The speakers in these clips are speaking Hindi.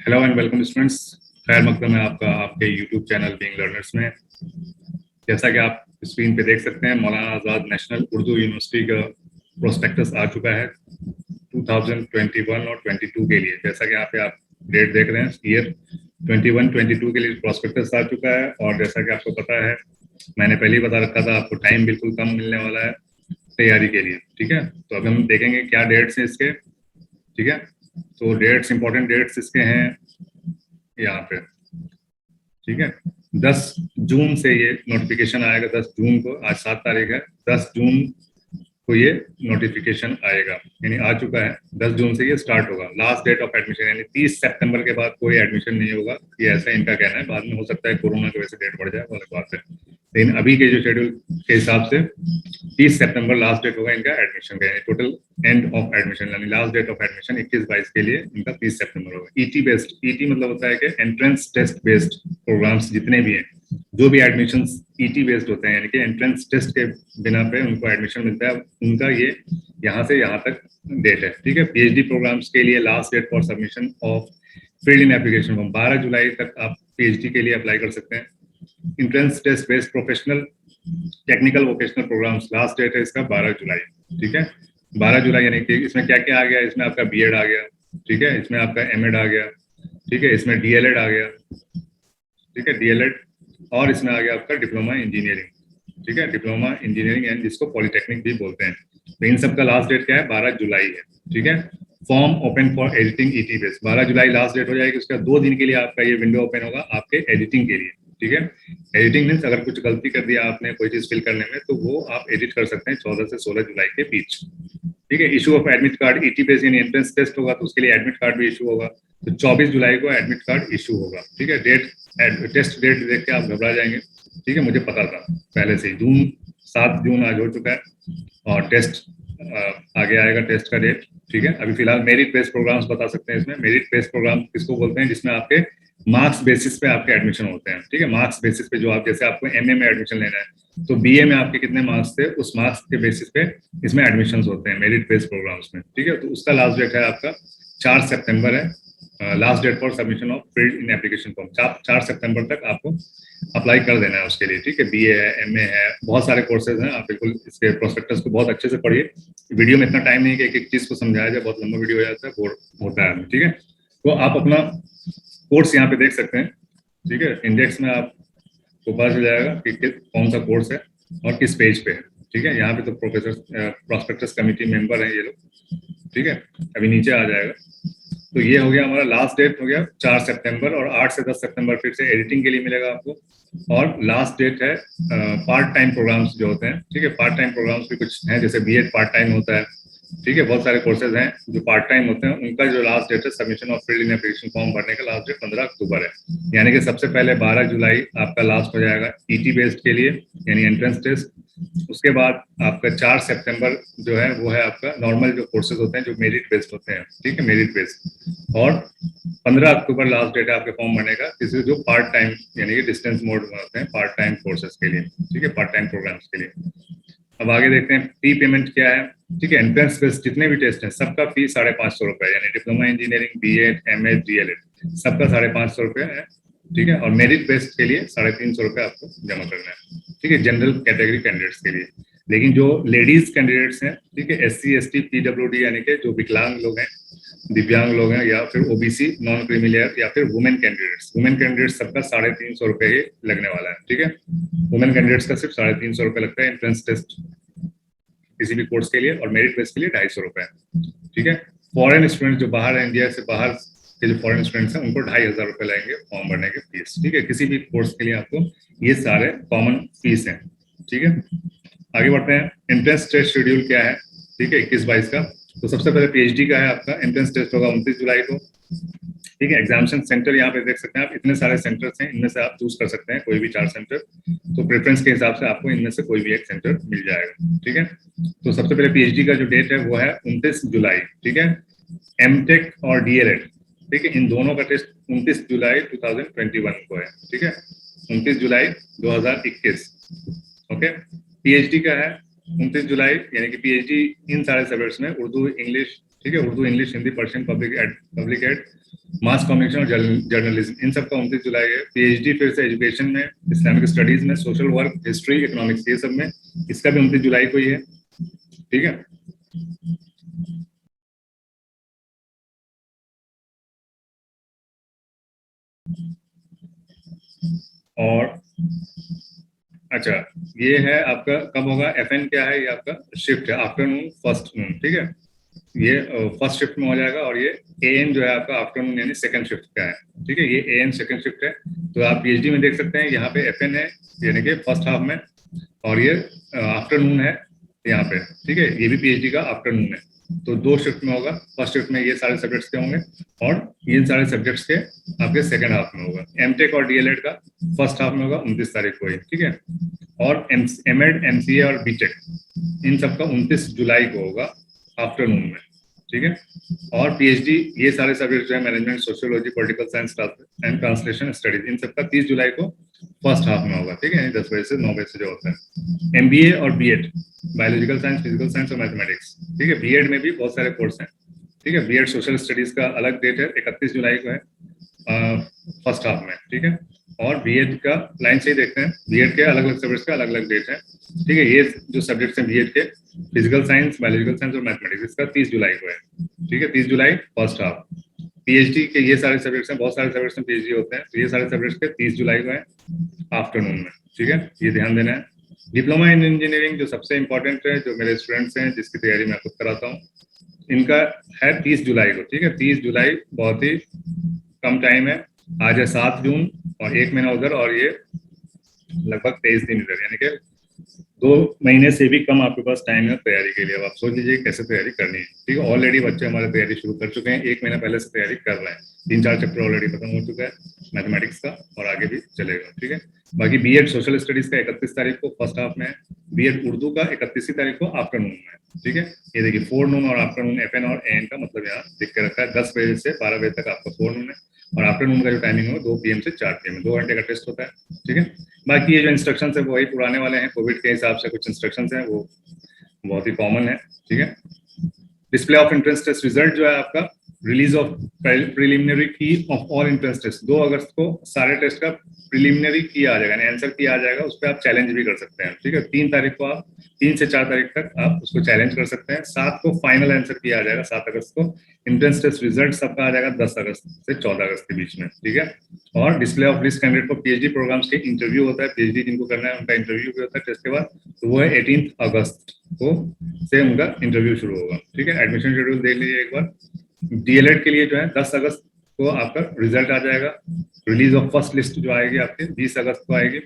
Hello and welcome students. खैर मकदम है आपका आपके यूट्यूब चैनल बीइंग लर्नर्स में। जैसा कि आप स्क्रीन पे देख सकते हैं, मौलाना आज़ाद नेशनल उर्दू यूनिवर्सिटी का प्रोस्पेक्टस आ चुका है 2021 और 22 के लिए। जैसा कि यहाँ पे आप डेट देख रहे हैं, ईयर 21-22 के लिए प्रोस्पेक्टस आ चुका है। और जैसा कि आपको पता है, मैंने पहले ही बता रखा था, आपको टाइम बिल्कुल कम मिलने वाला है तैयारी के लिए। ठीक है, तो अब हम देखेंगे क्या डेट्स हैं इसके। ठीक है, तो डेट्स, इंपॉर्टेंट डेट्स इसके हैं यहाँ पे। ठीक है, 10 जून से ये नोटिफिकेशन आएगा। 10 जून को, आज 7 तारीख है, 10 जून को ये नोटिफिकेशन आएगा, यानी आ चुका है। 10 जून से ये स्टार्ट होगा। लास्ट डेट ऑफ एडमिशन यानी 30 सितंबर के बाद कोई एडमिशन नहीं होगा, ये ऐसा इनका कहना है। बाद में हो सकता है कोरोना की वजह से डेट बढ़ जाए, वो अलग बात है। लेकिन अभी के जो शेड्यूल के हिसाब से 30 सितंबर लास्ट डेट होगा इनका एडमिशन का, यानी टोटल एंड ऑफ एडमिशन, यानी लास्ट डेट ऑफ एडमिशन 21-22 के लिए इनका 30 सितंबर होगा। ईटी बेस्ड, ईटी मतलब होता है कि एंट्रेंस टेस्ट बेस्ड प्रोग्राम्स जितने भी हैं, जो भी एडमिशन ईटी बेस्ड होते हैं, यानी कि एंट्रेंस टेस्ट के बिना पे उनको एडमिशन मिलता है, उनका ये यहाँ से यहाँ तक डेट है। ठीक है, पीएचडी प्रोग्राम्स के लिए last date for submission of filled in application form 12 जुलाई तक आप पीएचडी के लिए अप्लाई कर सकते हैं। Entrance test based professional technical vocational programmes, last date है इसका 12 जुलाई। ठीक है, 12 जुलाई, यानी कि इसमें क्या क्या आ गया, इसमें आपका बीएड आ गया, ठीक है, इसमें आपका एमएड आ गया, ठीक है, इसमें डीएलएड आ गया, ठीक है, डीएलएड, और इसमें आ गया आपका डिप्लोमा इंजीनियरिंग। ठीक है, डिप्लोमा इंजीनियरिंग एंड जिसको पॉलिटेक्निक भी बोलते हैं। तो इन सबका लास्ट डेट क्या है, 12 जुलाई है। ठीक है, फॉर्म ओपन फॉर एडिटिंग ईटी बेस, 12 जुलाई लास्ट डेट हो जाएगी। उसका 2 दिन के लिए आपका ये विंडो ओपन होगा आपके एडिटिंग के लिए। ठीक है, एडिटिंग मीन्स अगर कुछ गलती कर दिया आपने कोई चीज फिल करने में, तो वो आप एडिट कर सकते हैं 14 से 16 जुलाई के बीच। ठीक है, issue of admit card, ET base यानी एंट्रेंस टेस्ट होगा, तो उसके लिए एडमिट कार्ड भी इशू होगा, तो 24 जुलाई को एडमिट कार्ड इशू होगा। ठीक है, डेट, टेस्ट डेट देख के आप घबरा जाएंगे। ठीक है, मुझे पता था पहले से ही, 7 जून आज हो चुका है, और टेस्ट आगे आएगा, टेस्ट का डेट। ठीक है, अभी फिलहाल मेरिट बेस्ड प्रोग्राम्स बता सकते हैं। इसमें मेरिट बेस्ड प्रोग्राम किसको बोलते हैं, जिसमें आपके मार्क्स बेसिस पे आपके एडमिशन होते हैं। ठीक है, मार्क्स बेसिस पे, जो आप, जैसे आपको एमए में एडमिशन लेना है, तो बीए में आपके कितने मार्क्स थे, उस मार्क्स के बेसिस पे इसमें एडमिशन होते हैं मेरिट बेस्ड प्रोग्राम्स में। ठीक है, तो उसका लास्ट डेट है आपका 4 सितंबर है, last date for submission of filled in application form. 4 सितंबर तक आपको अप्लाई कर देना है उसके लिए। ठीक है, बीए है, एमए है, बहुत सारे कोर्सेज हैं। आप बिल्कुल इसके प्रोस्पेक्टस को बहुत अच्छे से पढ़िए। वीडियो में इतना टाइम नहीं है कि एक एक चीज को समझाया जाए, बहुत लंबा वीडियो हो जाता है, बोर होता है। ठीक है, तो आप अपना कोर्स यहाँ पे देख सकते हैं। ठीक है, इंडेक्स में आपको पता चल जाएगा कि कौन सा कोर्स है और किस पेज पे है। ठीक है, यहाँ पे तो प्रोफेसर प्रोस्पेक्टस कमेटी मेंबर हैं ये लोग। ठीक है, अभी नीचे आ जाएगा। तो ये हो गया हमारा लास्ट डेट हो गया 4 सितंबर, और 8 से 10 सितंबर फिर से एडिटिंग के लिए मिलेगा आपको। और लास्ट डेट है पार्ट टाइम प्रोग्राम्स जो होते हैं। ठीक है, पार्ट टाइम प्रोग्राम्स भी कुछ हैं, जैसे बीएड पार्ट टाइम होता है। ठीक है, बहुत सारे कोर्सेज हैं जो पार्ट टाइम होते हैं, उनका जो लास्ट डेट है submission of filled in application form भरने का लास्ट डेट 15 अक्टूबर है। यानी कि सबसे पहले 12 जुलाई आपका लास्ट हो जाएगा ईटी बेस्ड के लिए, यानी एंट्रेंस टेस्ट। उसके बाद आपका 4 सितंबर जो है वो है आपका नॉर्मल जो कोर्सेज होते हैं, जो मेरिट बेस्ड होते हैं। ठीक है, मेरिट बेस्ड। और 15 अक्टूबर लास्ट डेट है आपके फॉर्म भरने का, किसी जो पार्ट टाइम यानी कि डिस्टेंस मोड में होते हैं, पार्ट टाइम कोर्सेज के लिए। ठीक है, पार्ट टाइम प्रोग्राम्स के लिए। अब आगे देखते हैं फी पेमेंट क्या है। ठीक है, एंट्रेंस बेस्ड जितने भी टेस्ट हैं सबका फी 550 रुपए, यानी diploma engineering, BEd, MA, DElEd सबका 550 रुपए है। ठीक है, और मेरिट बेस्ड के लिए 350 रुपए आपको जमा करना है। ठीक है, जनरल कैटेगरी कैंडिडेट्स के लिए। लेकिन जो लेडीज कैंडिडेट्स हैं, ठीक है, एससी, एसटी, पीडब्ल्यूडी यानी कि जो विकलांग लोग हैं, दिव्यांग लोग हैं, या फिर ओबीसी, नॉन क्रीमी लेयर, या फिर वुमेन कैंडिडेट्स सबका 350 रुपए ही लगने वाला है। ठीक है, वुमेन कैंडिडेट्स का सिर्फ 350 रुपए लगता है एंट्रेंस टेस्ट किसी भी कोर्स के लिए, और मेरिट बेस के लिए 250 रुपए। ठीक है, फॉरेन स्टूडेंट जो बाहर है, इंडिया से बाहर के जो फॉरेन स्टूडेंट्स हैं, उनको 2500 रुपए लगेंगे फॉर्म भरने के फीस। ठीक है, किसी भी कोर्स के लिए आपको ये सारे कॉमन फीस हैं। ठीक है, आगे बढ़ते हैं। एंट्रेंस टेस्ट शेड्यूल क्या है, ठीक है, 21-22 का। तो सबसे पहले पीएचडी का है आपका एंट्रेंस टेस्ट होगा 29 जुलाई को। ठीक है, एग्जामिनेशन सेंटर यहाँ पे देख सकते हैं आप, इतने सारे सेंटर्स हैं, इनमें से आप चूज कर सकते हैं कोई भी 4 सेंटर। तो प्रेफरेंस के हिसाब से आपको इनमें से कोई भी एक सेंटर मिल जाएगा। ठीक है, तो सबसे पहले पीएचडी का जो डेट है वो है 29 जुलाई। ठीक है, एमटेक और डीएलएड, ठीक है, इन दोनों का टेस्ट 29 जुलाई 2021 को है। ठीक है, 29 जुलाई 2021। ओके, पीएचडी का है 29 जुलाई यानी कि पीएचडी इन सारे सब्जेक्ट्स में, उर्दू इंग्लिश, ठीक है, Urdu English Hindi Persian public एड मास कम्युनिकेशन और जर्नलिज्म, इन सब का 29 जुलाई है। पीएचडी फिर से एजुकेशन में, इस्लामिक स्टडीज में, सोशल वर्क, हिस्ट्री, इकोनॉमिक्स, ये सब में, इसका भी 29 जुलाई को ही है, ठीक है। और अच्छा, ये है आपका कब होगा, एफएन क्या है, ये आपका शिफ्ट है, आफ्टरनून फर्स्ट नून, ठीक है, ये फर्स्ट शिफ्ट में हो जाएगा। और ये एएन जो है आपका आफ्टरनून यानी सेकंड शिफ्ट का है, ठीक है, ये एएन सेकंड शिफ्ट है। तो आप पीएचडी में देख सकते हैं यहाँ पे एफएन है यानी कि फर्स्ट हाफ में, और ये आफ्टरनून है यहाँ पे, ठीक है, ये भी पीएचडी का आफ्टरनून है। तो दो शिफ्ट में होगा, फर्स्ट शिफ्ट में ये सारे सब्जेक्ट्स के होंगे और ये सारे सब्जेक्ट्स के आपके सेकंड हाफ में होगा। एमटेक और डीएलएड का फर्स्ट हाफ में होगा 29 तारीख को ही, ठीक है। और एमएड, एमसीए और बीटेक इन सब का 29 जुलाई को होगा आफ्टरनून में, ठीक है। और पीएचडी ये सारे सब्जेक्ट जो है, management, sociology, political science and translation studies, इन सब का 30 जुलाई को फर्स्ट हाफ में होगा, ठीक है, 10 बजे से 9 बजे से जो होता है। एमबीए और BEd, biological science, physical science और मैथमेटिक्स, ठीक है, बीएड में भी बहुत सारे कोर्स हैं, ठीक है। बीएड सोशल स्टडीज का अलग डेट है, 31 जुलाई को है फर्स्ट हाफ में, ठीक है। और बीएड का लाइन से ही देखते हैं, बीएड के अलग अलग सब्जेक्ट्स का अलग अलग डेट है, ठीक है। ये जो सब्जेक्ट्स हैं बीएड के, फिजिकल साइंस, बायोलॉजिकल साइंस और मैथमेटिक्स, इसका 30 जुलाई को है, ठीक है, 30 जुलाई फर्स्ट हाफ। पीएचडी के ये सारे सब्जेक्ट्स हैं, बहुत सारे सब्जेक्ट्स में पीएचडी होते हैं, तो ये सारे सब्जेक्ट्स के 30 जुलाई को है आफ्टरनून में, ठीक है, ये ध्यान देना है। डिप्लोमा इन इंजीनियरिंग जो सबसे इंपॉर्टेंट है, जो मेरे स्टूडेंट्स हैं जिसकी तैयारी मैं खुद कराता हूँ, इनका है 30 जुलाई को, ठीक है। 30 जुलाई बहुत ही कम टाइम है, आज है 7 जून और 1 महीना उधर, और ये लगभग 23 दिन इधर, यानी कि 2 महीने से भी कम आपके पास टाइम है तैयारी के लिए। अब आप सोच लीजिए कैसे तैयारी करनी है, ठीक है। ऑलरेडी बच्चे हमारे तैयारी शुरू कर चुके हैं, 1 महीना पहले से तैयारी कर रहे हैं, 3-4 चैप्टर ऑलरेडी खत्म हो चुका है मैथमेटिक्स का, और आगे भी चलेगा, ठीक है। बाकी बीएड सोशल स्टडीज का 31 तारीख को फर्स्ट हाफ में है, बीएड उर्दू का 31 तारीख को आफ्टरनून में है, ठीक है। ये देखिए फोरनून और आफ्टरनून, एफएन और एएन का मतलब यहाँ लिख के रखा है, 10 बजे से 12 बजे तक आपका फोरनून है, और आफ्टरनून का जो टाइमिंग है 2 PM से 4 PM, 2 घंटे का टेस्ट होता है, ठीक है। बाकी ये जो इंस्ट्रक्शन है वही पुराने वाले हैं, कोविड के हिसाब से कुछ इंस्ट्रक्शन हैं वो बहुत ही कॉमन है, ठीक है। Display of entrance test result जो है आपका, release of preliminary key of all entrance test, 2 अगस्त को सारे टेस्ट का प्रिलिमिनरी की आ जाएगा, आंसर की आ जाएगा, उस पर आप चैलेंज भी कर सकते हैं, ठीक है। 3 तारीख को आप 3 से 4 तारीख तक आप उसको चैलेंज कर सकते हैं। 7 को फाइनल आंसर किया आ जाएगा, 7 अगस्त को एंट्रेंस टेस्ट रिजल्ट सबका आ जाएगा 10 अगस्त से 14 अगस्त के बीच में, ठीक है। और display of list candidate for PhD programmes के इंटरव्यू होता है, पीएचडी जिनको करना है उनका इंटरव्यू भी होता है टेस्ट के बाद, तो वो है 18 अगस्त को से उनका इंटरव्यू शुरू होगा, ठीक है। एडमिशन शेड्यूल देख लीजिए एक बार। डीएलएड के लिए जो है 10 अगस्त को आपका रिजल्ट आ जाएगा, रिलीज ऑफ फर्स्ट लिस्ट जो आएगी आपके 20 अगस्त को आएगी,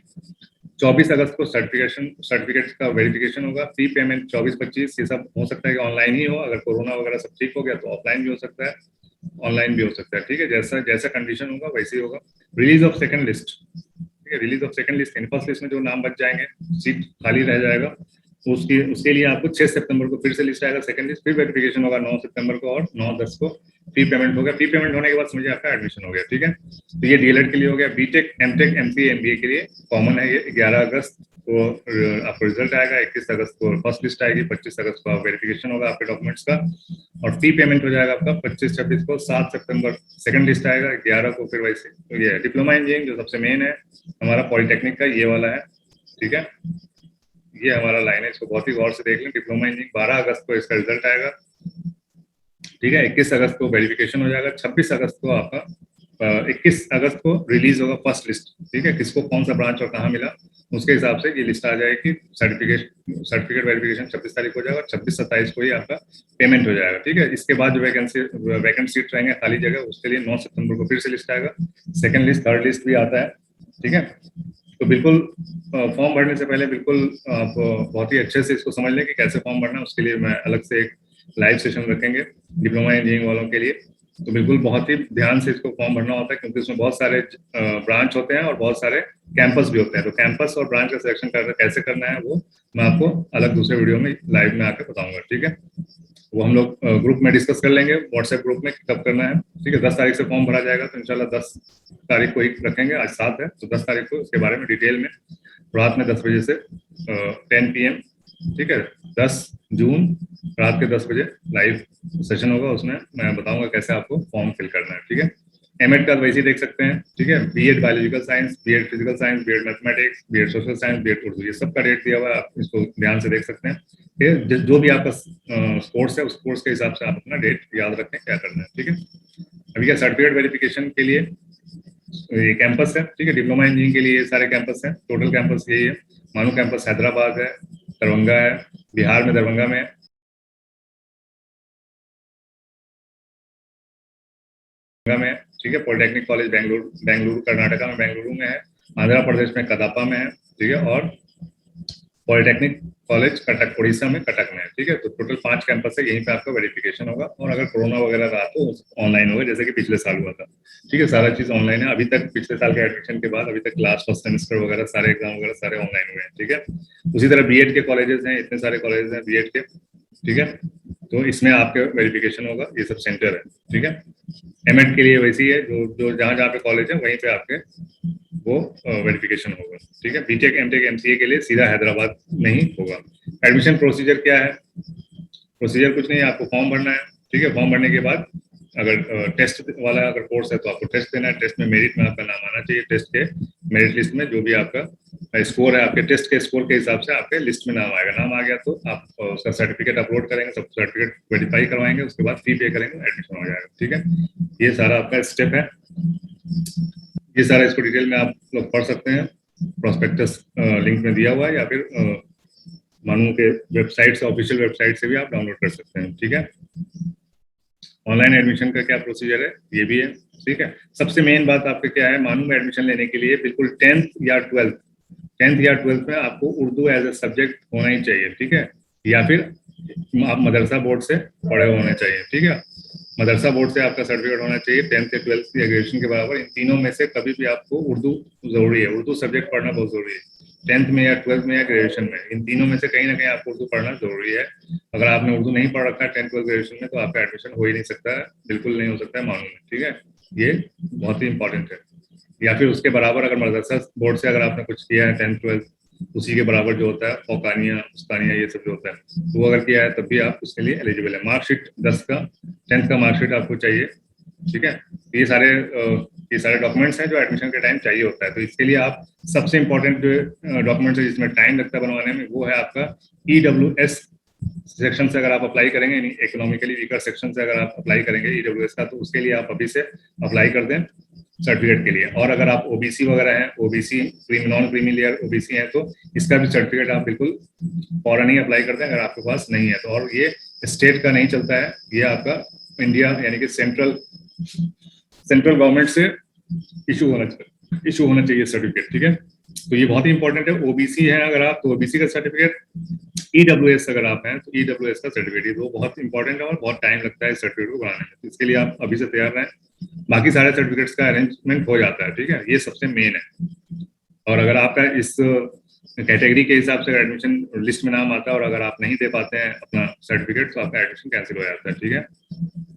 24 अगस्त को सर्टिफिकेट का वेरिफिकेशन होगा, फी पेमेंट 24-25, ये सब हो सकता है कि ऑनलाइन ही हो, अगर कोरोना वगैरह सब ठीक हो गया तो ऑफलाइन भी हो सकता है, ऑनलाइन भी हो सकता है, ठीक है, जैसा जैसा कंडीशन होगा वैसे ही होगा। रिलीज ऑफ सेकंड लिस्ट, ठीक है, release of second list, first list में जो नाम बच जाएंगे, सीट खाली रह जाएगा, उसके लिए आपको 6 सितंबर को फिर से लिस्ट आएगा सेकंड लिस्ट, फिर वेरिफिकेशन होगा 9 सितंबर को, और 9-10 को फी पेमेंट हो गया। फी पेमेंट होने के बाद समझिए आपका एडमिशन हो गया, ठीक है। तो ये डीएलएड के लिए हो गया। बीटेक, एमटेक, एमसीए, एमबीए के लिए कॉमन है ये, 11 अगस्त को आपको रिजल्ट आएगा, 21 अगस्त को फर्स्ट लिस्ट आएगी, 25 अगस्त को वेरिफिकेशन होगा आपके डॉक्यूमेंट्स का, और फी पेमेंट हो जाएगा आपका 25-26 को, 7 सितंबर सेकंड लिस्ट आएगा, 11 को फिर वैसे। तो ये डिप्लोमा इंजीनियरिंग जो सबसे मेन है हमारा पॉलिटेक्निक का, ये वाला है, ठीक है, ये हमारा लाइन है, इसको बहुत ही गौर से देख लें। डिप्लोमा इंजीनियरिंग 12 अगस्त को इसका रिजल्ट आएगा, ठीक है, 21 अगस्त को वेरिफिकेशन हो जाएगा, 26 अगस्त को आपका 21 अगस्त को रिलीज होगा फर्स्ट लिस्ट, ठीक है, किसको कौन सा ब्रांच और कहाँ मिला उसके हिसाब से ये लिस्ट आ जाएगी। सर्टिफिकेट वेरिफिकेशन 26 तारीख हो जाएगा, 26-27 को ही आपका पेमेंट हो जाएगा, ठीक है। इसके बाद जो वैकेंट सीट रहेंगे खाली जगह, उसके लिए 9 सितंबर को फिर से लिस्ट आएगा, सेकंड लिस्ट, थर्ड लिस्ट भी आता है, ठीक है। तो बिल्कुल फॉर्म भरने से पहले बिल्कुल आप बहुत ही अच्छे से इसको समझ लें कि कैसे फॉर्म भरना है, उसके लिए मैं अलग से एक लाइव सेशन रखेंगे डिप्लोमा इंजीनियरिंग वालों के लिए। तो बिल्कुल बहुत ही ध्यान से इसको फॉर्म भरना होता है, क्योंकि उसमें बहुत सारे ब्रांच होते हैं और बहुत सारे कैंपस भी होते हैं, तो कैंपस और ब्रांच का सिलेक्शन कैसे करना है वो मैं आपको अलग दूसरे वीडियो में लाइव में आकर बताऊंगा, ठीक है। वो हम लोग ग्रुप में डिस्कस कर लेंगे, व्हाट्सएप ग्रुप में कब करना है, ठीक है। 10 तारीख से फॉर्म भरा जाएगा, तो इंशाल्लाह 10 तारीख को ही रखेंगे, आज 7 है, तो 10 तारीख को इसके बारे में डिटेल में रात में 10 बजे से 10 PM ठीक है। 10 जून रात के 10 बजे लाइव सेशन होगा, उसमें मैं बताऊंगा कैसे आपको फॉर्म फिल करना है। ठीक है। एमएड का वैसे ही देख सकते हैं। ठीक है। BEd biological science, BEd physical science, BEd mathematics, BEd social science, BEd Urdu, ये सब का डेट दिया हुआ है, आप इसको ध्यान से देख सकते हैं। जो भी आपका कोर्स है, उस कोर्स के हिसाब से आप अपना डेट याद रखें क्या करना है। ठीक है। अभी क्या सर्टिफिकेट वेरिफिकेशन के लिए ये कैंपस है। ठीक है। डिप्लोमा इंजीनियरिंग के लिए ये सारे कैंपस हैं, टोटल कैंपस यही है। मानू कैंपस हैदराबाद है, दरभंगा है, बिहार में दरभंगा में, में। ठीक है। पॉलिटेक्निक कॉलेज बेंगलुरु, कर्नाटका में बेंगलुरु में है। आंध्र प्रदेश में कदापा में है। ठीक है। और पॉलिटेक्निक कॉलेज कटक, उड़ीसा में कटक में है। ठीक है। तो टोटल 5 कैंपस है, यहीं पे आपका वेरिफिकेशन होगा। और अगर कोरोना वगैरह रहा तो ऑनलाइन होगा, जैसे कि पिछले साल हुआ था। ठीक है। सारा चीज ऑनलाइन है अभी तक, पिछले साल के एडमिशन के बाद अभी तक क्लास फर्स्ट सेमेस्टर वगैरह सारे एग्जाम वगैरह सारे ऑनलाइन हुए हैं। ठीक है। उसी तरह बीएड के कॉलेजेस हैं, इतने सारे कॉलेजेस हैं बीएड के। ठीक है। तो इसमें आपके वेरिफिकेशन होगा, ये सब सेंटर है। ठीक है। एमएड के लिए वैसे ही है, जो जो जहाँ जहाँ पे कॉलेज है वहीं पे आपके वो वेरिफिकेशन होगा। ठीक है। बीटेक एमटेक एमसीए के लिए सीधा हैदराबाद में ही होगा। एडमिशन प्रोसीजर क्या है? प्रोसीजर कुछ नहीं है, आपको फॉर्म भरना है। ठीक है। फॉर्म भरने के बाद अगर टेस्ट वाला अगर कोर्स है तो आपको टेस्ट देना है। टेस्ट में मेरिट में आपका नाम आना चाहिए। टेस्ट के मेरिट लिस्ट में जो भी आपका स्कोर है, आपके टेस्ट के स्कोर के हिसाब से आपके लिस्ट में नाम आएगा। नाम आ गया तो आप उसका सर्टिफिकेट अपलोड करेंगे, सब सर्टिफिकेट वेरीफाई करवाएंगे, उसके बाद फी पे करेंगे, एडमिशन हो जाएगा। ठीक है। ये सारा आपका स्टेप है। ये सारा इसको डिटेल में आप लोग पढ़ सकते हैं, प्रोस्पेक्टस लिंक में दिया हुआ है, या फिर मानू के वेबसाइट से, ऑफिशियल वेबसाइट से भी आप डाउनलोड कर सकते हैं। ठीक है। ऑनलाइन एडमिशन का क्या प्रोसीजर है ये भी है। ठीक है। सबसे मेन बात आपके क्या है, मानू में एडमिशन लेने के लिए बिल्कुल 10th या 12th में आपको उर्दू एज ए सब्जेक्ट होना ही चाहिए। ठीक है। या फिर आप मदरसा बोर्ड से पढ़े होने चाहिए। ठीक है। मदरसा बोर्ड से आपका सर्टिफिकेट होना चाहिए 10th या 12th या ग्रेजुएशन के बराबर। इन तीनों में से कभी भी आपको उर्दू जरूरी है, उर्दू सब्जेक्ट पढ़ना बहुत जरूरी है। 10th में या 12th में या ग्रेजुएशन में, इन तीनों में से कहीं ना कहीं आपको उर्दू पढ़ना जरूरी है। अगर आपने उर्दू नहीं पढ़ रखा है 10th 12th ग्रेजुएशन में, तो आपका एडमिशन हो ही नहीं सकता है, बिल्कुल नहीं हो सकता है मालूम है। ठीक है। ये बहुत ही इंपॉर्टेंट है। या फिर उसके बराबर अगर मदरसा बोर्ड से अगर आपने कुछ किया है 10th 12th, उसी के बराबर जो होता है फौकानिया उस्तानिया ये सब जो होता है, तो वो अगर किया है तब भी आप उसके लिए एलिजिबल है। मार्कशीट 10 का 10th का मार्कशीट आपको चाहिए। ठीक है। ये सारे डॉक्यूमेंट्स हैं जो एडमिशन के टाइम चाहिए होता है। तो इसके लिए आप सबसे इंपॉर्टेंट जो डॉक्यूमेंट्स है जिसमें टाइम लगता है बनवाने में, वो है आपका EWS सेक्शन से अगर आप अप्लाई करेंगे, इकोनॉमिकली वीकर सेक्शन से अगर आप अप्लाई करेंगे EWS का, तो उसके लिए आप अभी से अप्लाई कर दें सर्टिफिकेट के लिए। और अगर आप ओबीसी वगैरह हैं, OBC non creamy layer OBC हैं, तो इसका भी सर्टिफिकेट आप बिल्कुल फौरन ही अप्लाई कर दें अगर आपके पास नहीं है तो। और ये स्टेट का नहीं चलता है, ये आपका इंडिया यानी कि सेंट्रल गवर्नमेंट से इशू होना चाहिए सर्टिफिकेट। ठीक है। तो ये बहुत ही इंपॉर्टेंट है। ओबीसी है अगर आप, तो ओबीसी का सर्टिफिकेट, EWS अगर आप हैं तो EWS का सर्टिफिकेट, वो बहुत इंपॉर्टेंट है और बहुत टाइम लगता है इस सर्टिफिकेट को बनाने में। इसके लिए आप अभी से तैयार रहें, बाकी सारे सर्टिफिकेट्स का अरेंजमेंट हो जाता है। ठीक है। ये सबसे मेन है। और अगर आपका इस कैटेगरी के हिसाब से एडमिशन लिस्ट में नाम आता है और अगर आप नहीं दे पाते हैं अपना सर्टिफिकेट, तो आपका एडमिशन कैंसिल हो जाता है। ठीक है।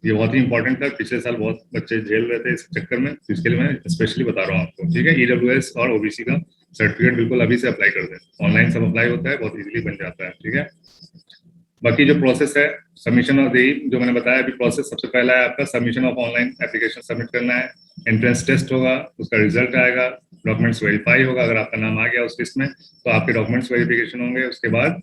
ये बहुत ही इंपॉर्टेंट था, पिछले साल बहुत बच्चे झेल रहे थे इस चक्कर में, तो इसके लिए मैं स्पेशली बता रहा हूँ आपको। ठीक है। EWS और ओबीसी का सर्टिफिकेट बिल्कुल अभी से अप्लाई कर दें, ऑनलाइन सब अप्लाई होता है, बहुत इजीली बन जाता है। ठीक है। बाकी जो प्रोसेस है सबमिशन ऑफ दी, जो मैंने बताया अभी प्रोसेस, सबसे पहला है आपका submission of online application submit करना है। एंट्रेंस टेस्ट होगा, उसका रिजल्ट आएगा, डॉक्यूमेंट्स वेरीफाई होगा। अगर आपका नाम आ गया उस लिस्ट में तो आपके डॉक्यूमेंट्स वेरिफिकेशन होंगे। उसके बाद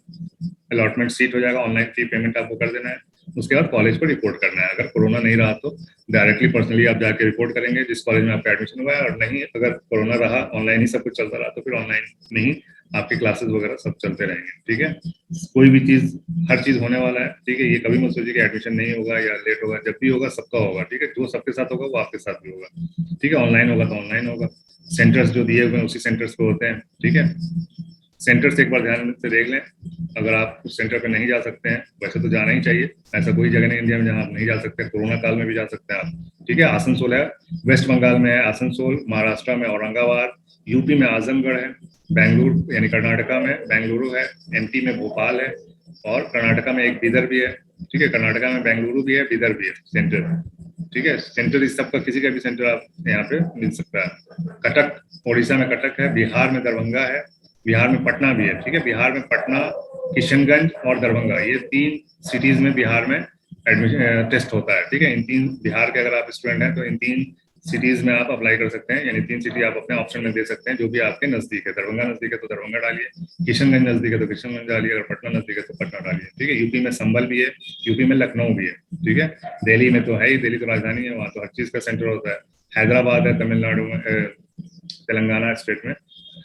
अलॉटमेंट सीट हो जाएगा, ऑनलाइन फी पेमेंट आपको कर देना है। उसके बाद कॉलेज को रिपोर्ट करना है। अगर कोरोना नहीं रहा तो डायरेक्टली पर्सनली आप जाके रिपोर्ट करेंगे जिस कॉलेज में आपका एडमिशन हुआ है, और नहीं अगर कोरोना रहा, ऑनलाइन ही सब कुछ चलता रहा, तो फिर ऑनलाइन में ही आपके क्लासेस वगैरह सब चलते रहेंगे। ठीक है। कोई भी चीज, हर चीज होने वाला है। ठीक है। ये कभी मत सोचिए कि एडमिशन नहीं होगा या लेट होगा, जब भी होगा सबका होगा। ठीक है। जो सबके साथ होगा वो आपके साथ भी होगा। ठीक है। ऑनलाइन होगा तो ऑनलाइन होगा, सेंटर्स जो दिए हुए हैं उसी सेंटर्स पे होते हैं। ठीक है। सेंटर से एक बार ध्यान से देख लें, अगर आप उस सेंटर पे नहीं जा सकते हैं, वैसे तो जाना ही चाहिए, ऐसा कोई जगह नहीं इंडिया में जहां आप नहीं जा सकते, कोरोना काल में भी जा सकते हैं आप। ठीक है। आसनसोल है, वेस्ट बंगाल में है आसनसोल, महाराष्ट्र में औरंगाबाद, यूपी में आजमगढ़ है, बेंगलुरु यानी कर्नाटका में बेंगलुरु है, एमपी में भोपाल है, और कर्नाटका में एक बीदर भी है। ठीक है। कर्नाटका में बेंगलुरु भी है, बीदर भी है सेंटर। ठीक है। सेंटर इस सबका किसी का भी सेंटर आप यहाँ पे मिल सकता है। कटक, उड़ीसा में कटक है, बिहार में दरभंगा है, बिहार में पटना भी है। ठीक है। बिहार में पटना किशनगंज और दरभंगा, ये 3 सिटीज में बिहार में एडमिशन टेस्ट होता है, ठीक है। इन 3 बिहार के अगर आप स्टूडेंट हैं तो इन 3 सिटीज में आप अप्लाई कर सकते हैं, यानी 3 सिटी आप अपने ऑप्शन में दे सकते हैं जो भी आपके नजदीक है। दरभंगा नजदीक है तो दरभंगा डालिए, किशनगंज नजदीक है तो किशनगंज डालिए, अगर पटना नजदीक है तो पटना डालिए, ठीक है। यूपी में संभल भी है, यूपी में लखनऊ भी है, ठीक है। दिल्ली में तो है ही, दिल्ली तो राजधानी है, वहाँ तो हर चीज का सेंटर होता है। हैदराबाद है तमिलनाडु में, तेलंगाना स्टेट में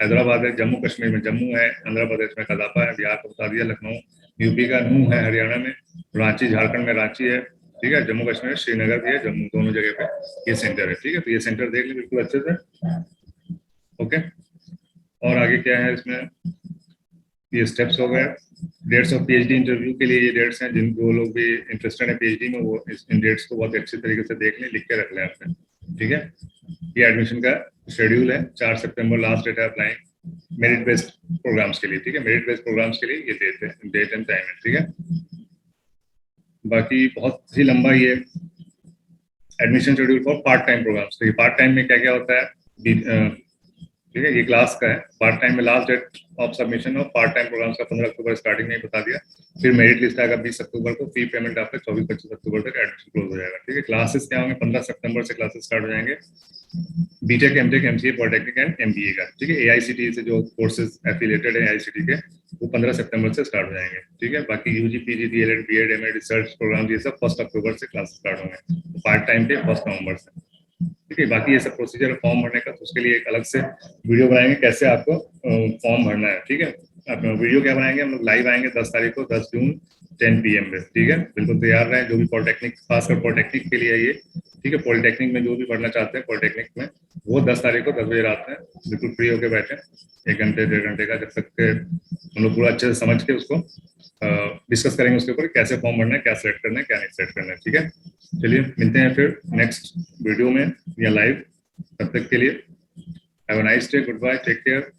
हैदराबाद है, जम्मू कश्मीर में जम्मू है, आंध्र प्रदेश में कदापा है, बिहार को बता दिया लखनऊ, यूपी का नूह है, हरियाणा में रांची, झारखंड में रांची है, ठीक है। जम्मू कश्मीर में श्रीनगर भी है, जम्मू, दोनों जगह पे ये सेंटर है, ठीक है। तो ये सेंटर देख लें बिल्कुल अच्छे से, ओके। और आगे क्या है इसमें, ये स्टेप्स हो गए। डेट्स ऑफ पीएचडी इंटरव्यू के लिए ये डेट्स हैं, जिन जो लोग भी इंटरेस्टेड है पीएचडी में वो इन डेट्स को बहुत अच्छे तरीके से देख लें, लिख के रख लें अपने, ठीक है। ये एडमिशन का शेड्यूल है, 4 सितंबर लास्ट डेट है अप्लाइंग मेरिट बेस्ड प्रोग्राम्स के लिए, ठीक है। मेरिट बेस्ड प्रोग्राम्स के लिए ये डेट एंड टाइम है, ठीक है। बाकी बहुत ही लंबा ये admission schedule for part time programmes. तो ये पार्ट टाइम में क्या क्या होता है, ठीक है, ये क्लास का है। पार्ट टाइम में last date of submission of part time programmes का 15 अक्टूबर स्टार्टिंग में ही बता दिया। फिर मेरिट लिस्ट आएगा 20 अक्टूबर को, फी पेमेंट आपका 24-25 अक्टूबर तक एडमिशन क्लोज हो जाएगा, ठीक है। क्लासेस क्या होंगे, 15 सितंबर से क्लासेस स्टार्ट हो जाएंगे, BTech, MTech, MCA, polytechnic and MBA का, ठीक है। एआईसीटी से जो कोर्सेज एफिलिएटेड है एआईसीटी के, वो 15 सितंबर से स्टार्ट हो जाएंगे, ठीक है। बाकी UG, PG, DElEd, BEd, MEd, research programme, ये सब 1 अक्टूबर से क्लास स्टार्ट होंगे, पार्ट टाइम के 1 नवंबर से, ठीक है। बाकी ये सब प्रोसीजर फॉर्म भरने का, तो उसके लिए एक अलग से वीडियो बनाएंगे कैसे आपको फॉर्म भरना है, ठीक है। आप वीडियो क्या बनाएंगे, हम लोग लाइव आएंगे 10 तारीख को, 10 जून 10 PM पे, ठीक है। बिल्कुल तैयार रहें, जो भी पॉलिटेक्निक, खासकर पॉलिटेक्निक के लिए ये, ठीक है। पॉलिटेक्निक में जो भी पढ़ना चाहते हैं पॉलिटेक्निक में, वो 10 तारीख को 10 बजे रात में बिल्कुल फ्री होकर बैठे, 1 घंटे 1.5 घंटे का, जब तक के हम लोग पूरा अच्छे से समझ के उसको डिस्कस करेंगे उसके ऊपर कैसे फॉर्म भरना है, क्या सेलेक्ट करना है, क्या नहीं सेलेक्ट करना है, ठीक है। चलिए मिलते हैं फिर नेक्स्ट वीडियो में या लाइव, तब तक के लिए have a nice day, goodbye, take care.